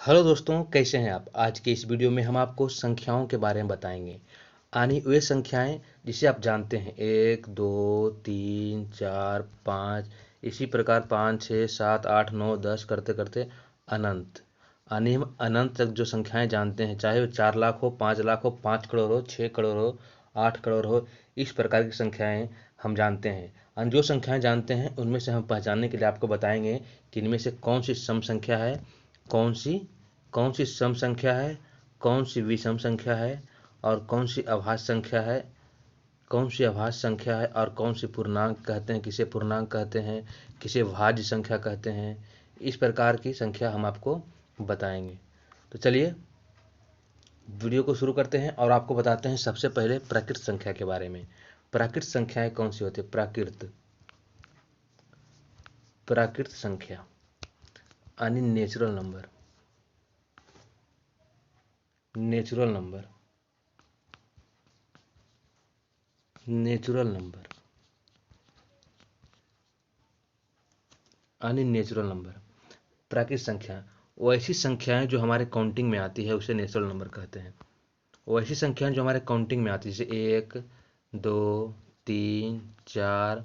Hello दोस्तों, कैसे हैं आप। आज के इस वीडियो में हम आपको संख्याओं के बारे में बताएंगे। यानी वे संख्याएं जिसे आप जानते हैं 1 2 3 4 5, इसी प्रकार 5 6 7 8 9 10 करते करते अनंत। यानी हम अनंत तक जो संख्याएं जानते हैं, चाहे वो 4 लाख हो, 5 लाख हो, 5 करोड़ हो, 6 करोड़ हो, 8 करोड़ हो, इस प्रकार की संख्याएं हम जानते हैं। और जो संख्याएं जानते हैं उनमें से हम पहचानने के लिए आपको बताएंगे कि इनमें से कौन सी सम संख्या है, कौन सी कौन सी सम संख्या है, कौन सी विषम संख्या है, और कौन सी अभाज्य संख्या है, कौन सी अभाज्य संख्या है, और कौन सी पूर्णांक कहते हैं, किसे पूर्णांक कहते हैं, किसे भाज्य संख्या कहते हैं। इस प्रकार की संख्या हम आपको बताएंगे। तो चलिए वीडियो को शुरू करते हैं और आपको बताते हैं सबसे पहले प्राकृत संख्या के बारे में। प्राकृत संख्याएं कौन सी होती है? प्राकृत संख्या यानी natural number. Natural number natural number यानी नेचुरल नंबर। प्राकृत संख्या वैसी संख्याएं जो हमारे काउंटिंग में आती है उसे नेचुरल नंबर कहते हैं। वैसी संख्याएं जो हमारे काउंटिंग में आती है जैसे 1 2 3 4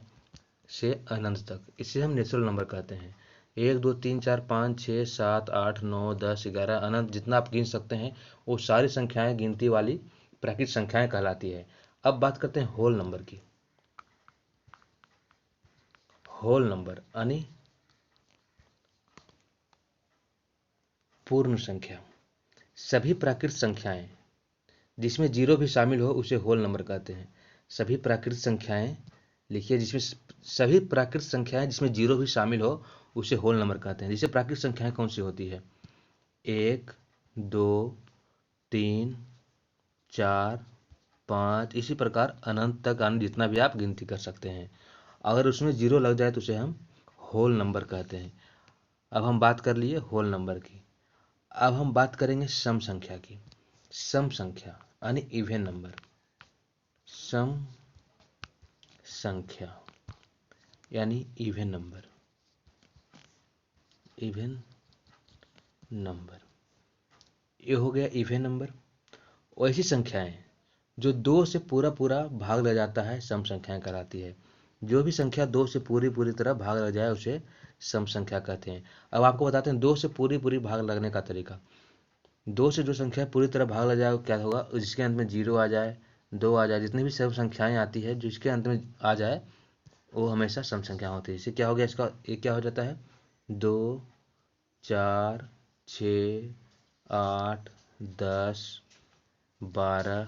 से अनंत तक, इसे हम नेचुरल नंबर कहते हैं। 1 2 3 4 5 6 7 8 9 10 11 अनंत जितना आप गिन सकते हैं वो सारी संख्याएं गिनती वाली प्राकृत संख्याएं कहलाती है। अब बात करते हैं होल नंबर की। होल नंबर यानी पूर्ण संख्या। सभी प्राकृत संख्याएं जिसमें जीरो भी शामिल हो उसे होल नंबर कहते हैं। सभी प्राकृत संख्याएं लिखिए, जिसमें सभी प्राकृत संख्याएं जिसमें जीरो भी शामिल हो उसे होल नंबर कहते हैं। जैसे प्राकृत संख्याएं कौन सी होती है? 1 2 3 4 5, इसी प्रकार अनंत तक आने जितना भी आप गिनती कर सकते हैं। अगर उसमें जीरो लग जाए तो उसे हम होल नंबर कहते हैं। अब हम बात कर लिए होल नंबर की। अब हम बात करेंगे सम संख्या की। सम संख्या यानी इवन नंबर। सम संख्या यानी इवन नंबर। इवन नंबर ये हो गया इवन नंबर। वैसी संख्याएं जो दो से पूरा पूरा भाग लग जाता है सम संख्याएं कहलाती है। जो भी संख्या दो से पूरी पूरी तरह भाग लग जाए उसे सम संख्या कहते हैं। अब आपको बताते हैं दो से पूरी पूरी भाग लगने का तरीका। दो से जो संख्या पूरी तरह भाग लग जाए वो क्या होगा? जिसके अंत में जीरो आ जाए, दो आ जाए, जितनी भी सब संख्याएं आती है जो इसके अंत में आ जाए वो हमेशा सम संख्या होती है। इससे क्या हो गया? इसका एक क्या हो जाता है? 2 4 6 8 10 12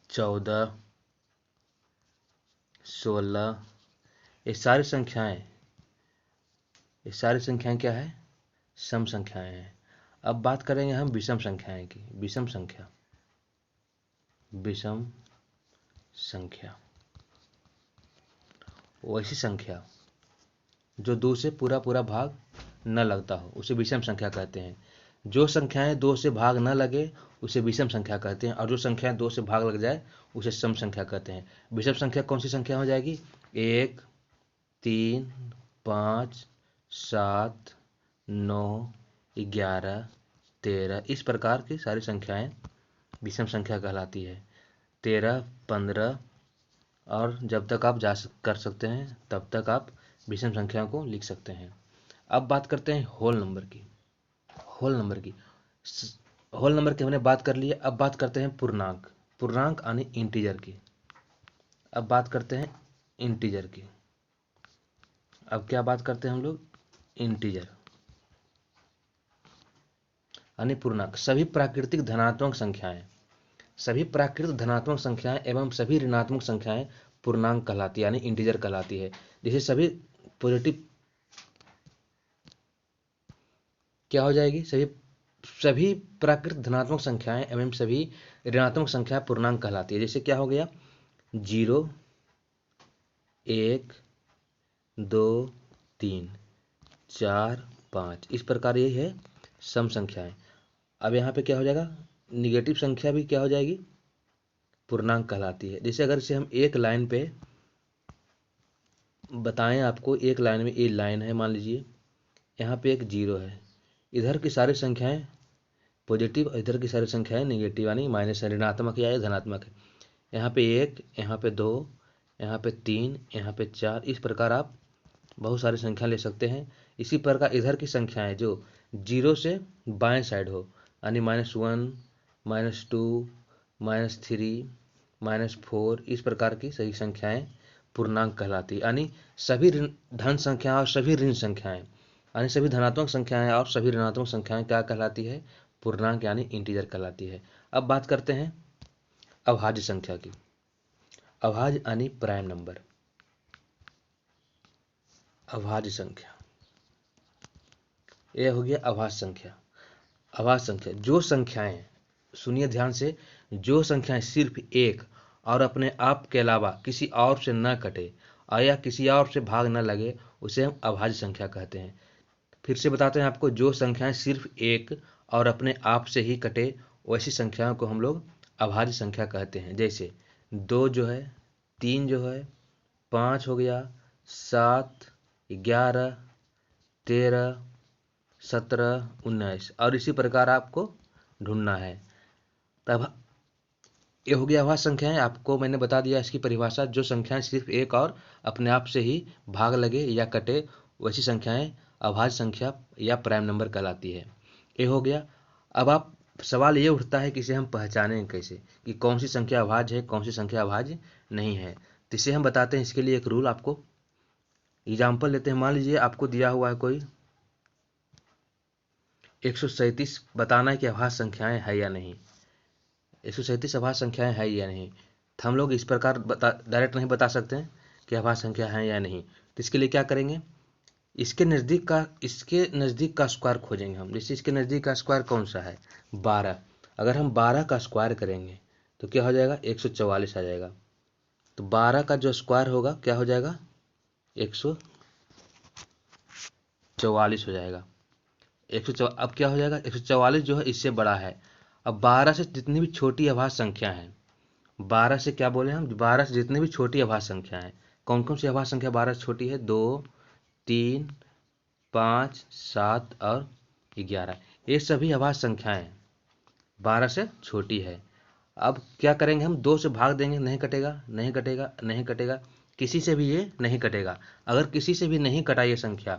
14 16, ये सारी संख्याएं क्या है? सम संख्याएं हैं। अब बात करेंगे हम विषम संख्याएं की। विषम संख्या। विषम संख्या वैसी संख्या जो दो से पूरा पूरा भाग न लगता हो उसे विषम संख्या कहते हैं। जो संख्याएं दो से भाग न लगे उसे विषम संख्या कहते हैं, और जो संख्याएं दो से भाग लग जाए उसे सम संख्या कहते हैं। विषम संख्या कौन सी संख्या हो जाएगी? 1 3 5 7 9 11 13, इस प्रकार की सारी संख्याएं विषम संख्या कहलाती है। 13 15, और जब तक आप कर सकते हैं तब तक आप विषम संख्या को लिख सकते हैं। अब बात करते हैं होल नंबर की। होल नंबर की होल नंबर की हमने बात कर ली है। अब बात करते हैं पूर्णांक। पूर्णांक यानी इंटीजर की। अब बात करते हैं इंटीजर की। अब क्या बात करते हैं हम लोग? इंटीजर यानी पूर्णांक। सभी प्राकृतिक धनात्मक संख्याएं, सभी प्राकृत धनात्मक संख्याएं एवं सभी ऋणात्मक संख्याएं पूर्णांक कहलाती है यानी इंटीजर कहलाती है। जैसे सभी पॉजिटिव क्या हो जाएगी? सभी सभी प्राकृत धनात्मक संख्याएं एवं सभी ऋणात्मक संख्याएं पूर्णांक कहलाती है। जैसे क्या हो गया? 0 1 2 3 4 5, इस प्रकार ये है सम संख्याएं। अब यहाँ पे क्या हो जाएगा? निगेटिव संख्या भी क्या हो जाएगी? पूर्णांक कहलाती है। जैसे अगर इसे हम एक लाइन पे बताएं, आपको एक लाइन में ये लाइन है मान लीजिए यहाँ पे एक जीरो है। इधर की सारी संख्याएं पॉजिटिव, इधर की सारी संख्याएं नेगेटिव यानी माइनस है, ऋणात्मक या धनात्मक है। यहाँ पे एक, यहाँ पे दो, यहाँ पे तीन, यहाँ पे चार, इस प्रकार आप बहुत सारी संख्या ले सकते हैं। इसी प्रकार इधर की संख्याएं जो जीरो से बाएं साइड हो यानी -1, -2, -3, -4, इस प्रकार की सही संख्याएं पूर्णांक कहलाती है। यानी सभी धन संख्याएं और सभी ऋण संख्याएं यानी सभी धनात्मक संख्याएं और सभी ऋणात्मक संख्याएं क्या कहलाती है? पूर्णांक यानी इंटीजर कहलाती है। अब बात करते हैं अभाज्य संख्या की। अभाज्य यानी प्राइम नंबर। अभाज्य संख्या, यह हो गया अभाज्य संख्या। अभाज्य संख्या जो संख्याएं, सुनिए ध्यान से, जो संख्याएं सिर्फ एक और अपने आप के अलावा किसी और से न कटे और या किसी और से भाग न लगे, उसे हम अभाज्य संख्या कहते हैं। फिर से बताते हैं आपको, जो संख्याएं सिर्फ एक और अपने आप से ही कटे वैसी संख्याओं को हम लोग अभाज्य संख्या कहते हैं। जैसे 2 जो है, 3 जो है, 5 हो गया, 7, 11, 13, 17, 19 और इसी प्रकार आपको ढूंढना है। तब ये हो गया अभाज्य संख्याएं। आपको मैंने बता दिया इसकी परिभाषा, जो संख्याएं सिर्फ एक और अपने आप से ही भाग लगे या कटे वैसी संख्याएं अभाज्य संख्या या प्राइम नंबर कहलाती है। ये हो गया। अब आप सवाल ये उठता है कि इसे हम पहचानें कैसे, कि कौन सी संख्या अभाज्य है, कौन सी संख्या अभाज्य नहीं है। तो इसे हम बताते हैं। इसके लिए एक रूल आपको एग्जाम्पल लेते हैं। मान लीजिए आपको दिया हुआ है कोई 137, बताना है कि अभाज्य संख्याएं है या नहीं। 137 अभाज्य संख्याएं है या नहीं। तो हम लोग इस प्रकार डायरेक्ट नहीं बता सकते हैं कि अभाज्य संख्या है या नहीं। तो इसके लिए क्या करेंगे, इसके नज़दीक का स्क्वायर खोजेंगे हम। जैसे इसके नज़दीक का स्क्वायर कौन सा है? 12। अगर हम 12 का स्क्वायर करेंगे तो क्या हो जाएगा? 144 आ जाएगा। तो 12 का जो स्क्वायर होगा क्या हो जाएगा? 144 हो जाएगा। 144। अब क्या हो जाएगा? 144 जो है इससे बड़ा है। अब 12 से जितनी भी छोटी अभाज्य संख्या है, 12 से क्या बोले हम? 12 से जितनी भी छोटी अभाज्य संख्या है, कौन कौन सी अभाज्य संख्या 12 से छोटी है? 2, 3, 5, 7 और 11। ये सभी अभाज्य संख्याएं 12 से छोटी है। अब क्या करेंगे हम? 2 से भाग देंगे, नहीं कटेगा, नहीं कटेगा, नहीं कटेगा, किसी से भी ये नहीं कटेगा। अगर किसी से भी नहीं कटा ये संख्या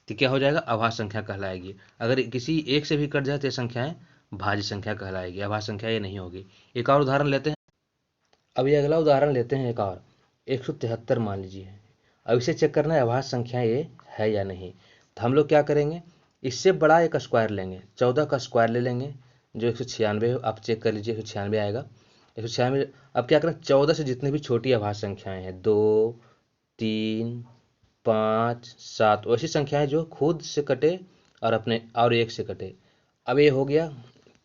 तो क्या हो जाएगा? अभाज्य संख्या कहलाएगी। अगर किसी एक से भी कट जाए तो ये संख्याएं भाज्य संख्या कहलाएगी, अभाज्य संख्या ये नहीं होगी। एक और उदाहरण लेते हैं। अब ये अगला उदाहरण लेते हैं एक और, 173 मान लीजिए। अब इसे चेक करना है अभाज्य संख्या ये है या नहीं। तो हम लोग क्या करेंगे, इससे बड़ा एक स्क्वायर लेंगे, 14 का स्क्वायर ले लेंगे, जो 196, आप चेक कर लीजिए 196 आएगा। 196। अब क्या करें, 14 से जितनी भी छोटी अभाज्य संख्याएं हैं, 2, 3, 5, 7, वैसी संख्याएं जो खुद से कटे और अपने और एक से कटे। अब ये हो गया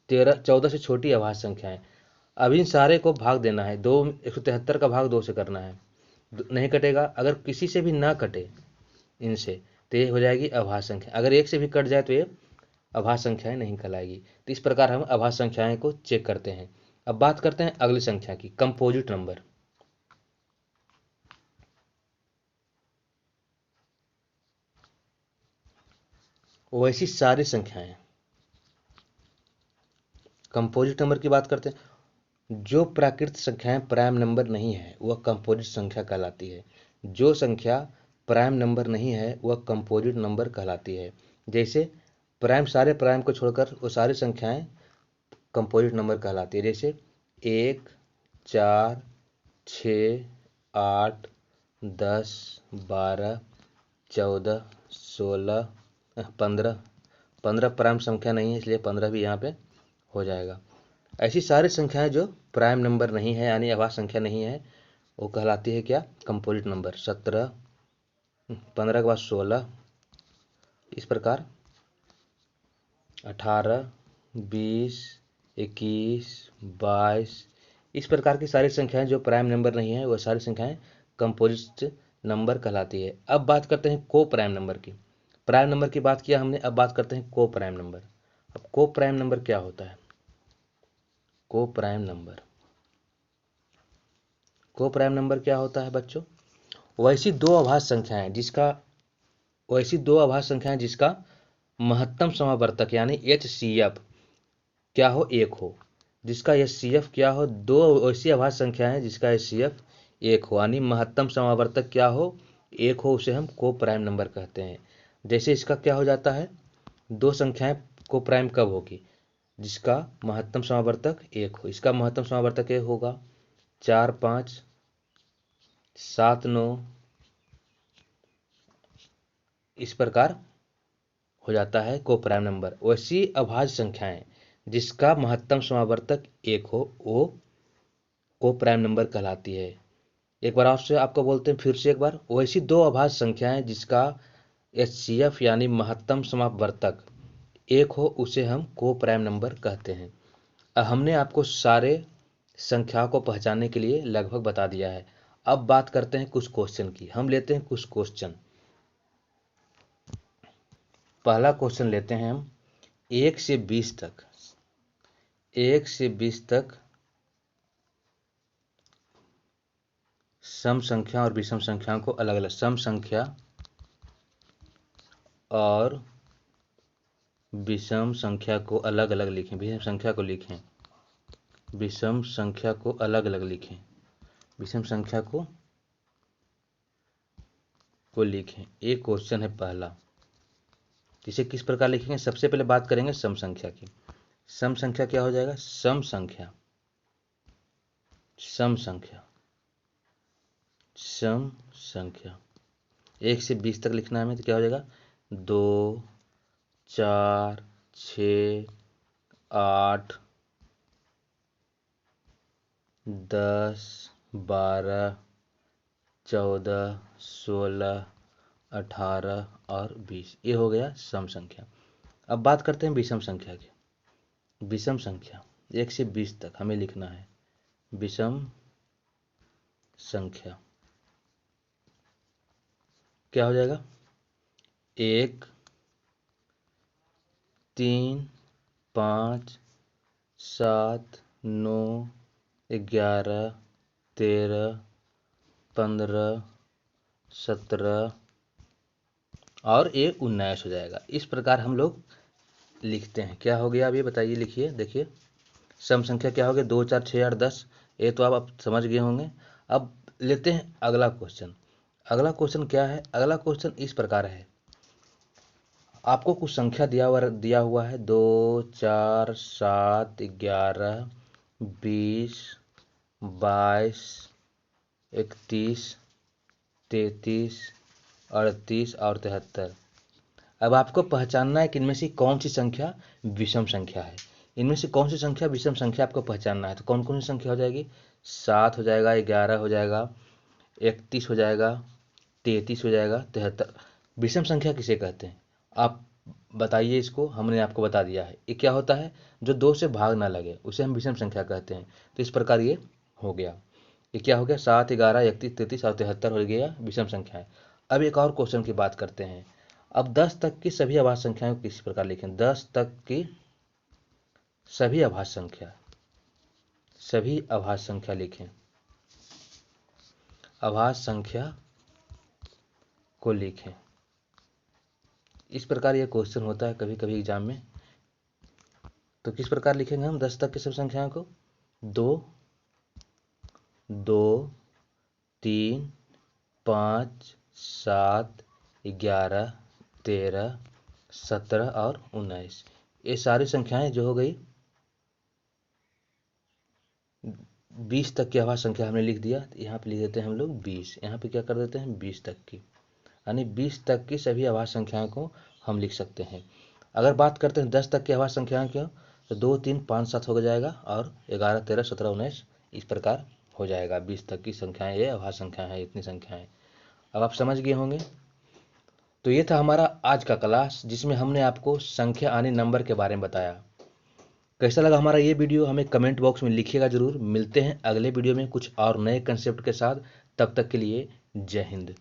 14 से छोटी अभाज्य संख्याएं। अब इन सारे को भाग देना है। 173 का भाग 2 से करना है, नहीं कटेगा। अगर किसी से भी ना कटे इनसे तो ये हो जाएगी अभाज्य संख्या। अगर एक से भी कट जाए तो ये अभाज्य संख्याएं नहीं कहलाएगी। तो इस प्रकार हम अभाज्य संख्याएं को चेक करते हैं। अब बात करते हैं अगली संख्या की, कंपोजिट नंबर। वैसी सारी संख्याएं, कंपोजिट नंबर की बात करते हैं। जो प्राकृत संख्याएं प्राइम नंबर नहीं है वह कंपोजिट संख्या कहलाती है। जो संख्या प्राइम नंबर नहीं है वह कंपोजिट नंबर कहलाती है। जैसे प्राइम, सारे प्राइम को छोड़कर वो सारी संख्याएं कंपोजिट नंबर कहलाती है। जैसे 1, 4, 6, 8, 10, 12, 14, 16, 15। 15 प्राइम संख्या नहीं है, इसलिए 15 भी यहाँ पे हो जाएगा। ऐसी सारी संख्याएं जो प्राइम नंबर नहीं है यानी अभाज्य संख्या नहीं है, वो कहलाती है क्या? Composite number. 17, 15 के बाद 16, इस प्रकार 18, 20, 21, 22, इस प्रकार की सारी संख्याएं जो प्राइम नंबर नहीं है वह सारी संख्याएं कंपोजिट नंबर कहलाती है। अब बात करते हैं को प्राइम नंबर की। प्राइम नंबर की बात किया हमने, अब बात करते हैं को प्राइम नंबर। अब को प्राइम नंबर क्या होता है? को प्राइम नंबर, को प्राइम नंबर क्या होता है बच्चों? वैसी दो अभाज्य संख्याएं जिसका महत्तम समावर्तक यानी HCF क्या हो, 1 हो। जिसका HCF क्या हो, 2 ऐसी अभाज्य संख्या है जिसका HCF 1 हो, यानी महत्तम समावर्तक क्या हो, 1 हो, उसे हम को प्राइम नंबर कहते हैं। जैसे इसका क्या हो जाता है, 2 संख्याएं को प्राइम कब होगी, जिसका महत्तम समावर्तक 1 हो। इसका महत्तम समावर्तक 1 होगा, 4 5 7 9 इस प्रकार हो जाता है को प्राइम नंबर। वैसी अभाज्य संख्याएं जिसका महत्तम समावर्तक 1 हो वो को प्राइम नंबर कहलाती है। एक बार आपसे आपको बोलते हैं फिर से एक बार, वैसी 2 अभाज्य संख्याएं जिसका HCF यानी महत्तम समावर्तक 1 हो उसे हम को प्राइम नंबर कहते हैं। अब हमने आपको सारे संख्याओं को पहचानने के लिए लगभग बता दिया है। अब बात करते हैं कुछ क्वेश्चन की। हम लेते हैं कुछ क्वेश्चन। पहला क्वेश्चन लेते हैं हम 1 से 20 तक। 1 से 20 तक सम संख्या और विषम संख्याओं को अलग अलग, सम संख्या और विषम संख्या को अलग अलग लिखें। विषम संख्या को लिखें, विषम संख्या को अलग अलग लिखें, विषम संख्या को लिखें। एक क्वेश्चन है पहला, इसे किस प्रकार लिखेंगे। सबसे पहले बात करेंगे सम संख्या की। सम संख्या क्या हो जाएगा, सम संख्या, सम संख्या, सम संख्या 1 से 20 तक लिखना है हमें, तो क्या हो जाएगा 2 4 6 8 10 12 14 16 18 और 20, ये हो गया सम संख्या। अब बात करते हैं विषम संख्या की। विषम संख्या 1 से 20 तक हमें लिखना है विषम संख्या। क्या हो जाएगा 1 3 5 7 9 11 13 15 17 और ये 19 हो जाएगा। इस प्रकार हम लोग लिखते हैं। क्या हो गया अब ये बताइए, लिखिए, देखिए सम संख्या क्या हो गया 2 4 6 8 10, ये तो आप समझ गए होंगे। अब लेते हैं अगला क्वेश्चन। अगला क्वेश्चन क्या है, अगला क्वेश्चन इस प्रकार है, आपको कुछ संख्या दिया हुआ है 2 4 7 11 20 22 31 33 38 और 73। अब आपको पहचानना है कि इनमें से कौन सी संख्या विषम संख्या है। इनमें से कौन सी संख्या विषम संख्या आपको पहचानना है। तो कौन कौन सी संख्या हो जाएगी, 7 हो जाएगा, 11 हो जाएगा, 31 हो जाएगा, 33 हो जाएगा, 73। विषम संख्या किसे कहते हैं आप बताइए इसको, हमने आपको बता दिया है। ये क्या होता है, जो 2 से भाग ना लगे उसे हम विषम संख्या कहते हैं। तो इस प्रकार ये हो गया, ये क्या हो गया 7 11 31 33 और 73 हो गया विषम संख्या है। अब एक और क्वेश्चन की बात करते हैं। अब 10 तक की सभी अभाज्य संख्याओं को किस प्रकार लिखें। 10 तक की सभी अभाज्य संख्या, सभी अभाज्य संख्या लिखें। अभाज्य संख्या को लिखें। इस प्रकार यह क्वेश्चन होता है कभी कभी एग्जाम में। तो किस प्रकार लिखेंगे हम 10 तक की सभी संख्याओं को, 2 2 3 5 7 11 13 17 और 19, ये सारी संख्याएं जो हो गई 20 तक की अभाज्य संख्या हमने लिख दिया। यहाँ पे लिख देते हैं हम लोग 20, यहाँ पे क्या कर देते हैं 20 तक की, यानी 20 तक की सभी अभाज्य संख्याओं को हम लिख सकते हैं। अगर बात करते हैं 10 तक की अभाज्य संख्याओं की, तो 2 3 5 7 हो जाएगा और 11 13 17 19 इस प्रकार हो जाएगा। 20 तक की संख्याएं ये अभाज्य संख्याएं हैं, इतनी संख्याएं। अब आप समझ गए होंगे। तो ये था हमारा आज का क्लास, जिसमें हमने आपको संख्या यानी नंबर के बारे में बताया। कैसा लगा हमारा ये वीडियो हमें कमेंट बॉक्स में लिखिएगा जरूर। मिलते हैं अगले वीडियो में कुछ और नए कंसेप्ट के साथ। तब तक के लिए जय हिंद।